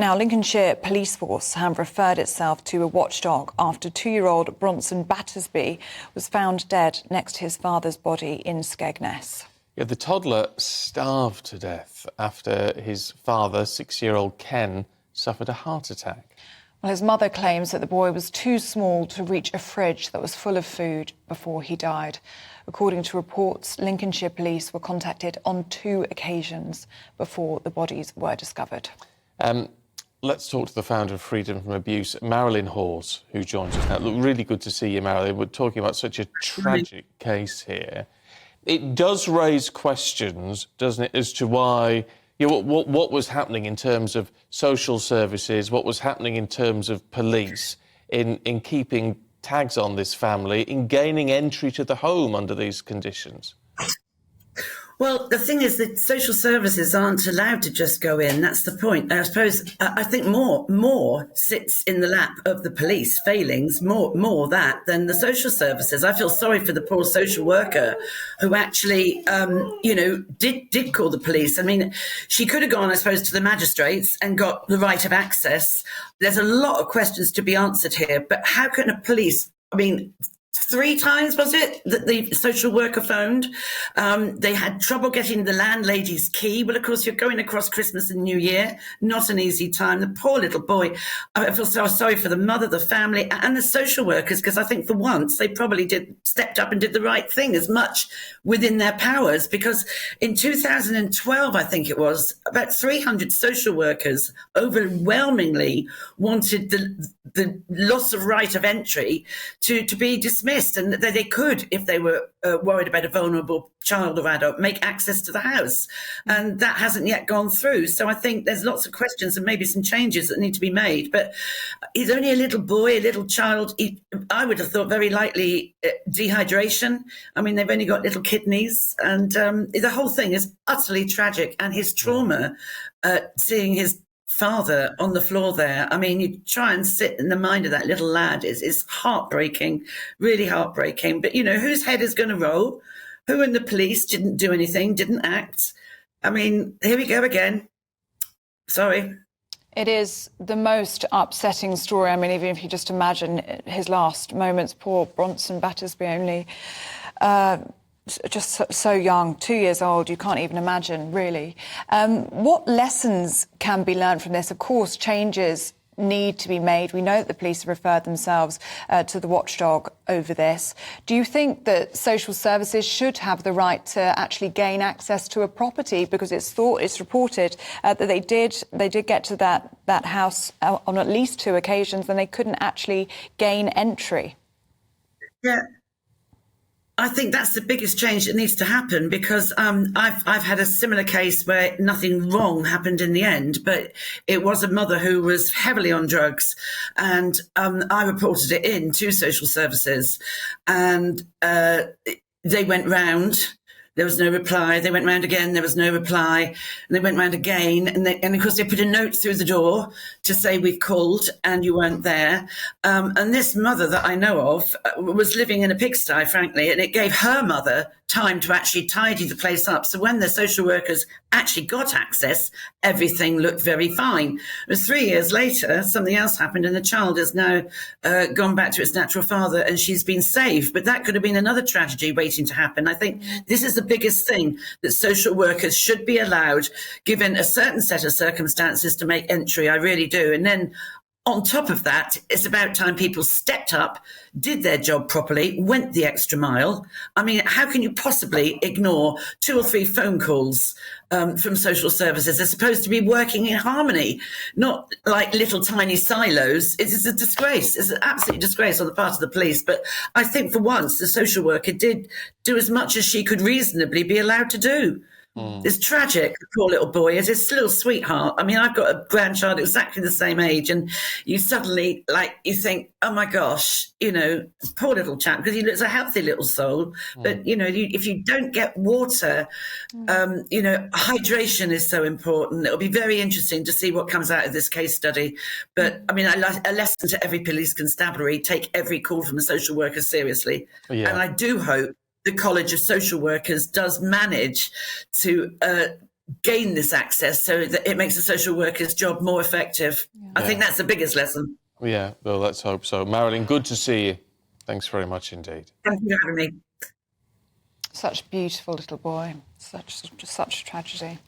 Now, Lincolnshire Police Force have referred itself to a watchdog after 2-year-old Bronson Battersby was found dead next to his father's body in Skegness. Yeah, the toddler starved to death after his father, 6-year-old Ken, suffered a heart attack. Well, his mother claims that the boy was too small to reach a fridge that was full of food before he died. According to reports, Lincolnshire police were contacted on 2 occasions before the bodies were discovered. Let's talk to the founder of Freedom from Abuse, Marilyn Hawes, who joins us now. Look, really good to see you, Marilyn. We're talking about such a tragic case here. It does raise questions, doesn't it, as to why, what was happening in terms of social services, what was happening in terms of police in keeping tags on this family, in gaining entry to the home under these conditions. Well, the thing is that social services aren't allowed to just go in. That's the point. I suppose I think more sits in the lap of the police failings, more that than the social services. I feel sorry for the poor social worker who actually, did call the police. I mean, she could have gone, I suppose, to the magistrates and got the right of access. There's a lot of questions to be answered here, but how can a police, 3 times, was it, that the social worker phoned? They had trouble getting the landlady's key. Well, of course, you're going across Christmas and New Year. Not an easy time. The poor little boy. I feel so sorry for the mother, the family, and the social workers, because I think for once they probably stepped up and did the right thing as much within their powers. Because in 2012, I think it was, about 300 social workers overwhelmingly wanted the loss of right of entry to be dismissed, and that they could, if they were worried about a vulnerable child or adult, make access to the house. And that hasn't yet gone through. So I think there's lots of questions and maybe some changes that need to be made. But he's only a little boy, a little child. I would have thought very likely dehydration. I mean, they've only got little kidneys. And the whole thing is utterly tragic. And his trauma, seeing his father on the floor there. I mean, you try and sit in the mind of that little lad. It's heartbreaking, really heartbreaking. But, whose head is going to roll? Who in the police didn't do anything, didn't act? I mean, here we go again. Sorry. It is the most upsetting story. I mean, even if you just imagine his last moments, poor Bronson Battersby, only just so young, 2 years old, you can't even imagine, really. What lessons can be learned from this? Of course, changes need to be made. We know that the police have referred themselves to the watchdog over this. Do you think that social services should have the right to actually gain access to a property? Because it's reported that they did get to that house on at least 2 occasions, and they couldn't actually gain entry. Yeah. I think that's the biggest change that needs to happen, because I've had a similar case where nothing wrong happened in the end, but it was a mother who was heavily on drugs, and I reported it in to social services, and they went round. There was no reply. They went round again. There was no reply. And they went round again. And of course, they put a note through the door to say, we've called and you weren't there. And this mother that I know of was living in a pigsty, frankly, and it gave her mother time to actually tidy the place up. So when the social workers actually got access, everything looked very fine. It was 3 years later, something else happened, and the child has now gone back to its natural father, and she's been saved. But that could have been another tragedy waiting to happen. I think this is the biggest thing, that social workers should be allowed, given a certain set of circumstances, to make entry. I really do. And then on top of that, it's about time people stepped up, did their job properly, went the extra mile. I mean, how can you possibly ignore 2 or 3 phone calls from social services? They're supposed to be working in harmony, not like little tiny silos. It is a disgrace. It's an absolute disgrace on the part of the police. But I think for once, the social worker did do as much as she could reasonably be allowed to do. It's tragic, the poor little boy. It's his little sweetheart. I mean, I've got a grandchild exactly the same age, and you suddenly, you think, oh my gosh, poor little chap, because he looks a healthy little soul. But, if you don't get water, hydration is so important. It'll be very interesting to see what comes out of this case study. But, I mean, a lesson to every police constabulary: take every call from a social worker seriously. Yeah. And I do hope the College of Social Workers does manage to gain this access so that it makes a social worker's job more effective. I think that's the biggest lesson. Yeah, well, let's hope so. Marilyn, good to see you. Thanks very much indeed. Thank you for having me. Such a beautiful little boy. Such a tragedy.